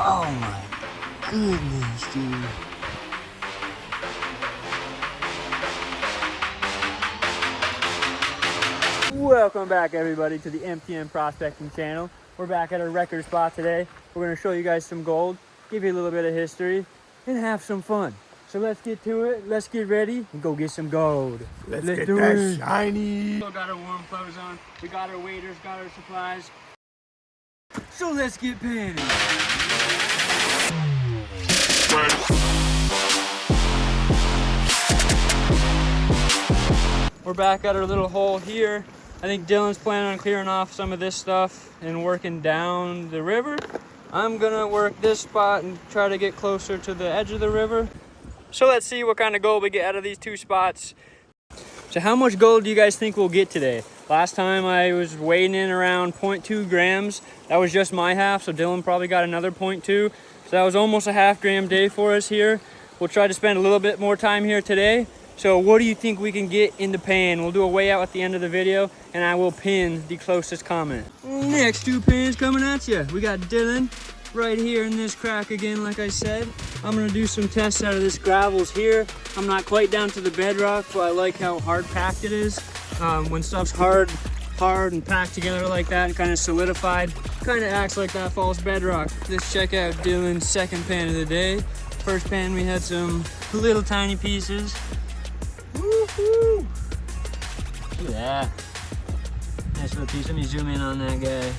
Oh my goodness, dude. Welcome back, everybody, to the MTM Prospecting Channel. We're back at our record spot today. We're going to show you guys some gold, give you a little bit of history, and have some fun. So let's get to it. Let's get ready and go get some gold. Let's get that shiny. We got our warm clothes on. We got our waders, got our supplies. So let's get panning. We're back at our little hole here. I think Dylan's planning on clearing off some of this stuff and working down the river. I'm gonna work this spot and try to get closer to the edge of the river. So let's see what kind of gold we get out of these two spots. So how much gold do you guys think we'll get today? Last time I was weighing in around 0.2 grams. That was just my half, so Dylan probably got another 0.2. So that was almost a half-gram day for us here. We'll try to spend a little bit more time here today. So what do you think we can get in the pan? We'll do a weigh out at the end of the video, and I will pin the closest comment. Next two pans coming at you. We got Dylan right here in this crack again, like I said. I'm gonna do some tests out of this gravels here. I'm not quite down to the bedrock, but I like how hard packed it is. When stuff's hard and packed together like that and kind of solidified, kind of acts like that false bedrock. Let's check out Dylan's second pan of the day. First pan we had some little tiny pieces. Woohoo! Look at that. Nice little piece. Let me zoom in on that guy.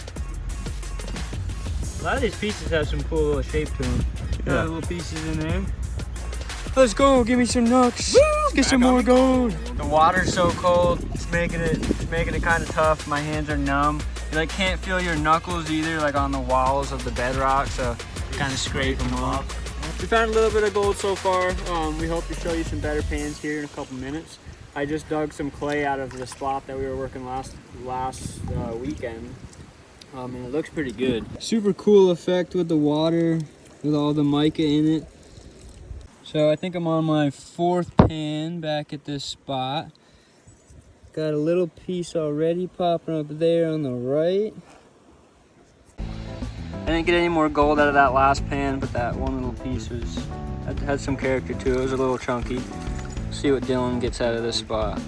A lot of these pieces have some cool little shape to them. Yeah. Little pieces in there. Let's go. Give me some nooks. Let's get some more gold. The water's so cold. It's making it kind of tough. My hands are numb. You like can't feel your knuckles either, like on the walls of the bedrock. So you kind of scrape them off. We found a little bit of gold so far. We hope to show you some better pans here in a couple minutes. I just dug some clay out of the spot that we were working last weekend. And it looks pretty good. Super cool effect with the water, with all the mica in it. So I think I'm on my fourth pan back at this spot. Got a little piece already popping up there on the right. I didn't get any more gold out of that last pan, but that one little piece had some character to it. It was a little chunky. Let's see what Dylan gets out of this spot.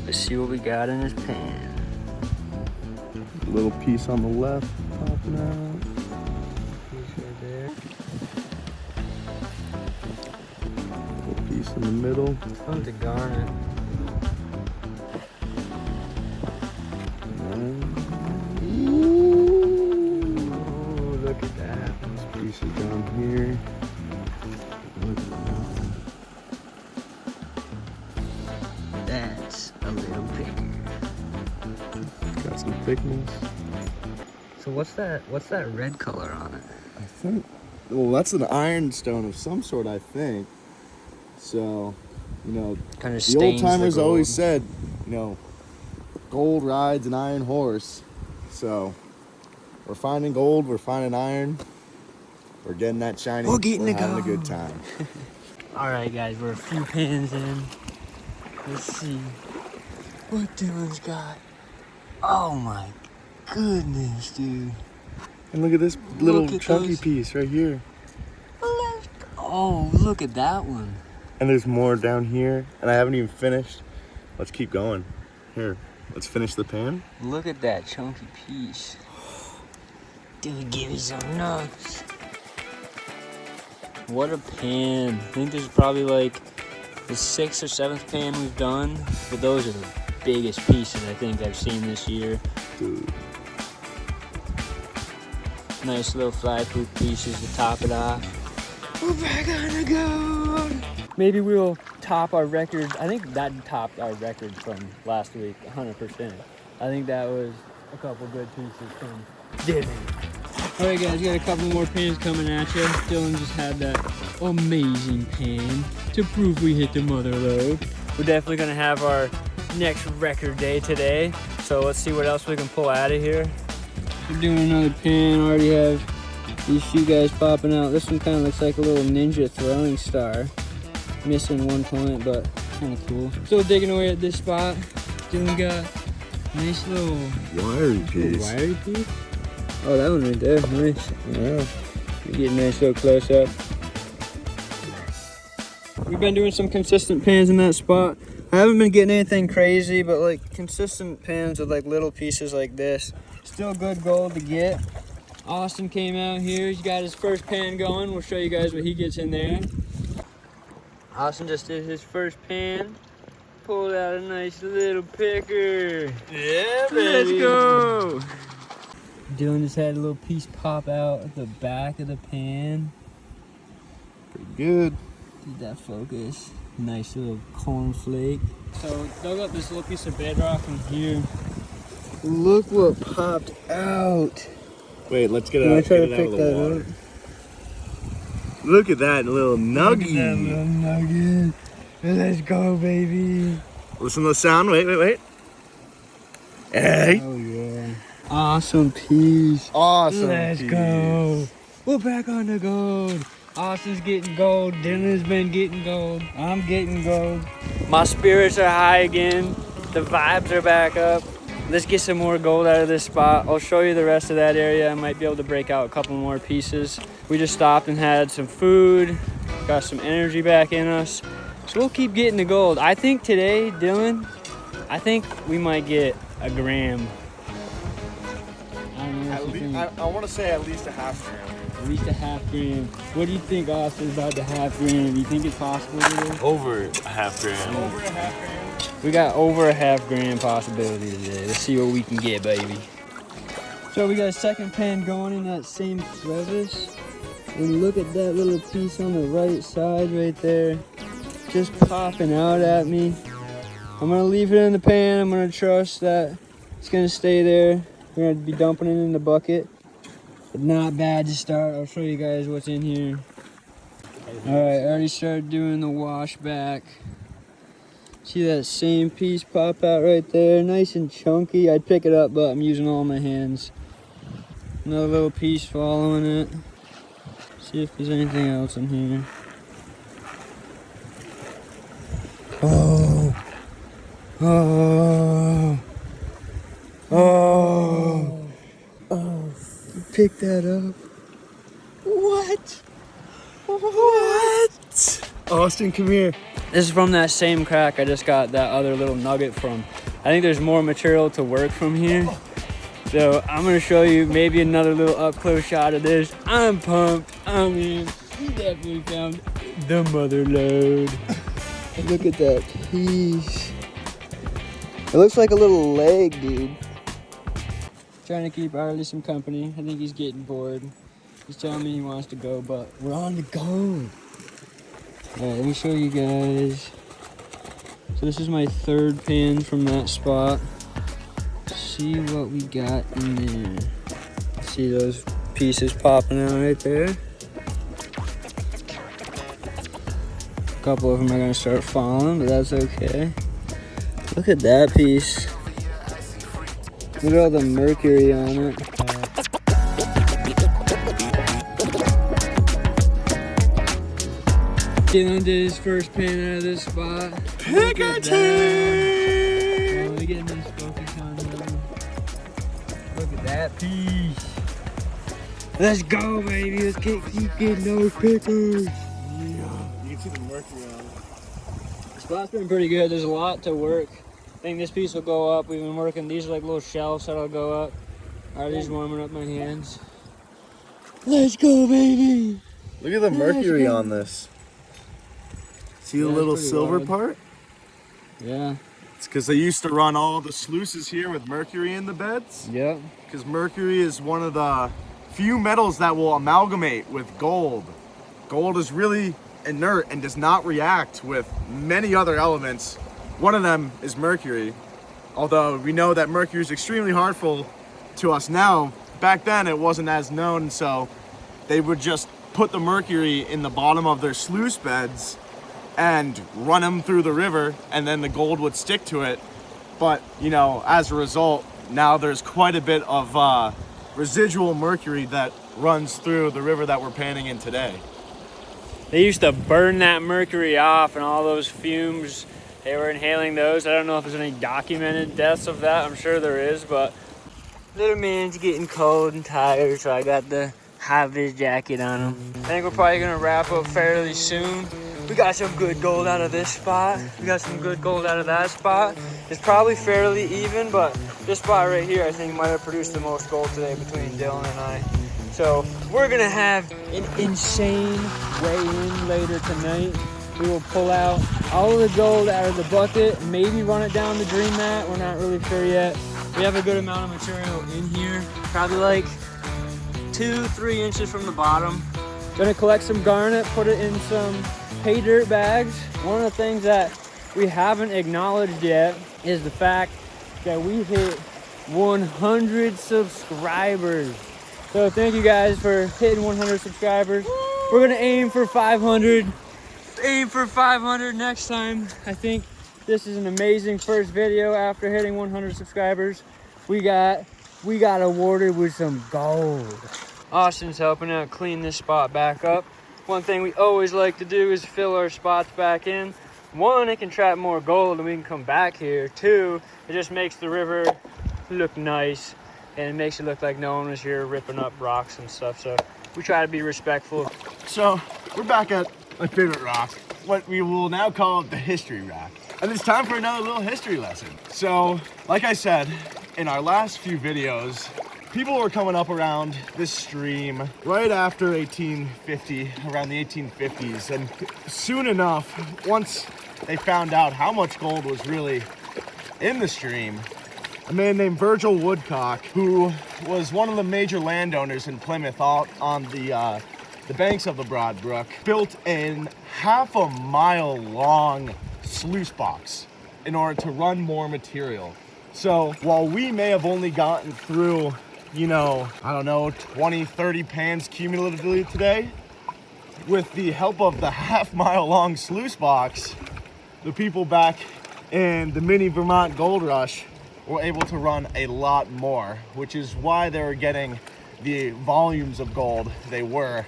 Let's see what we got in his pan. A little piece on the left popping out. Piece right there. Little piece in the middle. Fun to garnet. Look at that. This piece is down here. Look at that. That's a little thicker. Got some thickness. So what's that red color on it? I think, well, that's an ironstone of some sort, I think. So, you know, Kind of the old timers always said, you know, gold rides an iron horse. So, we're finding gold, we're finding iron, we're getting that shiny, we're having a good time. All right, guys, we're a few pans in. Let's see what Dylan's got. Oh my goodness, dude. And look at this little Look at chunky those. piece right here. Oh, look at that one. And there's more down here, and I haven't even finished. Let's keep going. Here, let's finish the pan. Look at that chunky piece. Dude, give me some nuts. What a pan. I think this is probably like the 6th or 7th pan we've done, but those are the biggest pieces I think I've seen this year. Dude. Nice little fly-proof pieces to top it off. We're back on the gold. Maybe we'll top our record. I think that topped our record from last week, 100%. I think that was a couple good pieces from Dylan. All right, guys, got a couple more pans coming at you. Dylan just had that amazing pan to prove we hit the mother lode. We're definitely gonna have our next record day today. So let's see what else we can pull out of here. We're doing another pan. I already have these few guys popping out. This one kind of looks like a little ninja throwing star. Missing one point, but kind of cool. Still digging away at this spot. Dylan got a nice little wiry piece. Wiry piece? Oh, that one right there. Nice. Yeah. Get a nice little close up. We've been doing some consistent pans in that spot. I haven't been getting anything crazy, but like consistent pans with like little pieces like this. Still good gold to get. Austin came out here. He's got his first pan going. We'll show you guys what he gets in there. Austin just did his first pan. Pulled out a nice little picker. Yeah, baby. Let's go. Dylan just had a little piece pop out at the back of the pan. Pretty good. Did that focus? Nice little cornflake. So dug up this little piece of bedrock in here. Look what popped out. Wait, let's get it I'm out. try to Get it out pick of the that water. up. Look at that little nugget. Look at that little nugget. Let's go, baby. Listen to the sound. Wait. Hey. Oh yeah. Awesome piece. Awesome. Let's piece. go. We're back on the gold. Austin's getting gold. Dylan's been getting gold. I'm getting gold. My spirits are high again. The vibes are back up. Let's get some more gold out of this spot. I'll show you the rest of that area. I might be able to break out a couple more pieces. We just stopped and had some food. Got some energy back in us. So we'll keep getting the gold. I think today, Dylan, I think we might get a gram. I don't know what you think. I want to say at least a half gram. At least a half gram. What do you think, Austin, about the half gram? You think it's possible today? Over a half gram. Over a half gram. We got over a half gram possibility today. Let's see what we can get, baby. So we got a second pan going in that same crevice. And look at that little piece on the right side right there. Just popping out at me. I'm gonna leave it in the pan. I'm gonna trust that it's gonna stay there. We're gonna be dumping it in the bucket. But not bad to start. I'll show you guys what's in here. All right, I already started doing the wash back. See that same piece pop out right there? Nice and chunky. I'd pick it up, but I'm using all my hands. Another little piece following it. See if there's anything else in here. Oh. Oh. Oh. Oh. Pick that up. What? What? Austin, come here. This is from that same crack I just got that other little nugget from. I think there's more material to work from here. So I'm gonna show you maybe another little up close shot of this. I'm pumped. I mean, we definitely found the mother lode. Look at that piece. It looks like a little leg, dude. Trying to keep Arlie some company. I think he's getting bored. He's telling me he wants to go, but we're on the go. Alright, let me show you guys. So this is my third pan from that spot. See what we got in there. See those pieces popping out right there? A couple of them are gonna start falling, but that's okay. Look at that piece. Look at all the mercury on it. Dylan did his first pan out of this spot. Picker team. Oh, we get a nice focus on him. Look at that piece. Let's go, baby. Let's keep getting those pickers. Yeah. You can see the mercury on it. The spot's been pretty good. There's a lot to work. I think this piece will go up. We've been working, these are like little shelves that'll go up. Already's warming up my hands. Let's go, baby. Look at the mercury on this. See the Yeah, little it's pretty silver wide. part? Yeah. It's because they used to run all the sluices here with mercury in the beds. Yep. Because mercury is one of the few metals that will amalgamate with gold. Gold is really inert and does not react with many other elements. One of them is mercury. Although we know that mercury is extremely harmful to us now, back then it wasn't as known, so they would just put the mercury in the bottom of their sluice beds and run them through the river, and then the gold would stick to it. But, you know, as a result, now there's quite a bit of residual mercury that runs through the river that we're panning in today. They used to burn that mercury off, and all those fumes, they were inhaling those. I don't know if there's any documented deaths of that. I'm sure there is, but little man's getting cold and tired, so I got the high-vis jacket on him. I think we're probably gonna wrap up fairly soon. We got some good gold out of this spot. We got some good gold out of that spot. It's probably fairly even, but this spot right here, I think might have produced the most gold today between Dylan and I. So we're gonna have an insane weigh-in later tonight. We will pull out all of the gold out of the bucket, maybe run it down the dream mat. We're not really sure yet. We have a good amount of material in here, probably like 2-3 inches from the bottom. Gonna collect some garnet, put it in some pay dirt bags. One of the things that we haven't acknowledged yet is the fact that we hit 100 subscribers. So thank you guys for hitting 100 subscribers. We're gonna aim for 500. Aim for 500 next time. I think this is an amazing first video after hitting 100 subscribers. We got awarded with some gold. Austin's helping out clean this spot back up. One thing we always like to do is fill our spots back in. One, it can trap more gold and we can come back here. Two, it just makes the river look nice and it makes it look like no one was here ripping up rocks and stuff. So we try to be respectful. So we're back at my favorite rock, what we will now call the history rock. And it's time for another little history lesson. So, like I said, in our last few videos, people were coming up around this stream right after 1850, around the 1850s. And soon enough, once they found out how much gold was really in the stream, a man named Virgil Woodcock, who was one of the major landowners in Plymouth out on the banks of the Broad Brook, built a half-a-mile long sluice box in order to run more material. So while we may have only gotten through, you know, I don't know, 20, 30 pans cumulatively today, with the help of the half-mile long sluice box, the people back in the mini Vermont gold rush were able to run a lot more, which is why they were getting the volumes of gold they were,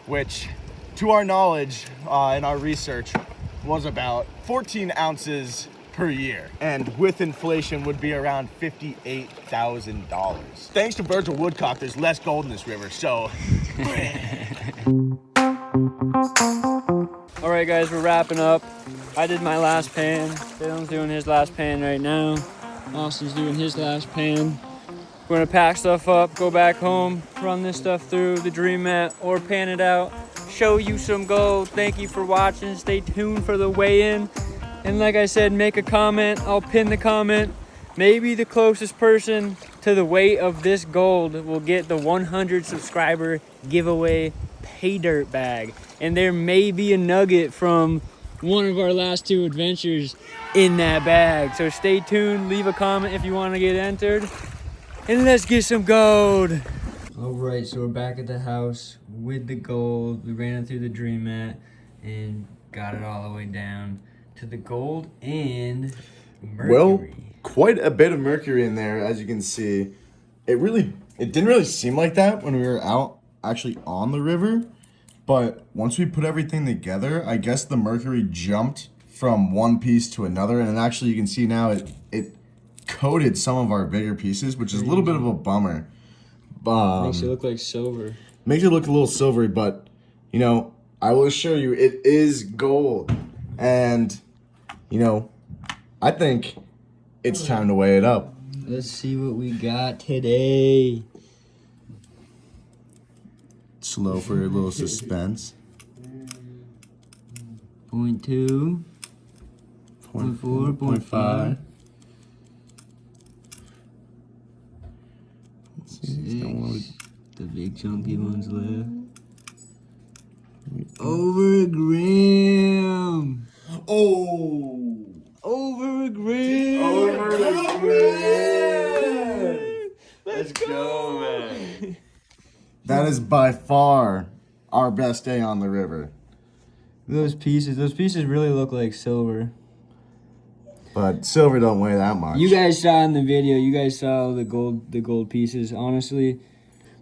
which, to our knowledge and our research, was about 14 ounces per year, and with inflation would be around $58,000. Thanks to Virgil Woodcock, there's less gold in this river, so... All right, guys, we're wrapping up. I did my last pan. Dylan's doing his last pan right now. Austin's doing his last pan. We're gonna pack stuff up, go back home, run this stuff through the dream mat or pan it out, show you some gold. Thank you for watching. Stay tuned for the weigh-in. And like I said, make a comment. I'll pin the comment. Maybe the closest person to the weight of this gold will get the 100 subscriber giveaway pay dirt bag. And there may be a nugget from one of our last two adventures in that bag. So stay tuned, leave a comment if you want to get entered. And let's get some gold. All right, so we're back at the house with the gold. We ran it through the dream mat and got it all the way down to the gold and Mercury. Well, quite a bit of mercury in there, as you can see. It didn't really seem like that when we were out actually on the river, but once we put everything together, I guess the mercury jumped from one piece to another, and actually you can see now it coated some of our bigger pieces, which is a little bit of a bummer. Makes it look like silver. Makes it look a little silvery, but you know, I will assure you it is gold. And you know, I think it's time to weigh it up. Let's see what we got today. Slow for a little suspense. 0.2, 0.4, 0.5. The big chunky ones left. Over a gram. Oh! Over a gram. Over a gram. Let's go, man. That is by far our best day on the river. Those pieces really look like silver. But silver don't weigh that much. You guys saw in the video, you guys saw the gold pieces. Honestly,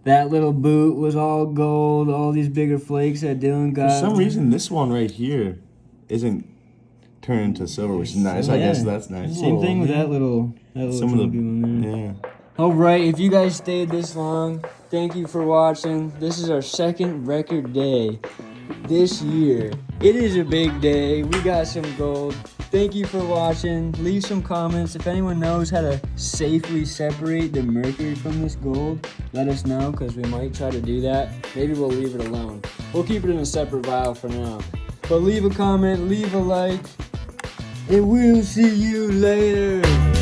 that little boot was all gold, all these bigger flakes that Dylan got. For some reason, this one right here isn't turned to silver, which is nice. Yeah. I guess that's nice. Same thing with that little Some of the chunky one there. yeah. Alright, if you guys stayed this long, thank you for watching. This is our second record day this year. It is a big day. We got some gold. Thank you for watching. Leave some comments. If anyone knows how to safely separate the mercury from this gold, let us know, because we might try to do that. Maybe we'll leave it alone. We'll keep it in a separate vial for now. But leave a comment, leave a like, and we'll see you later.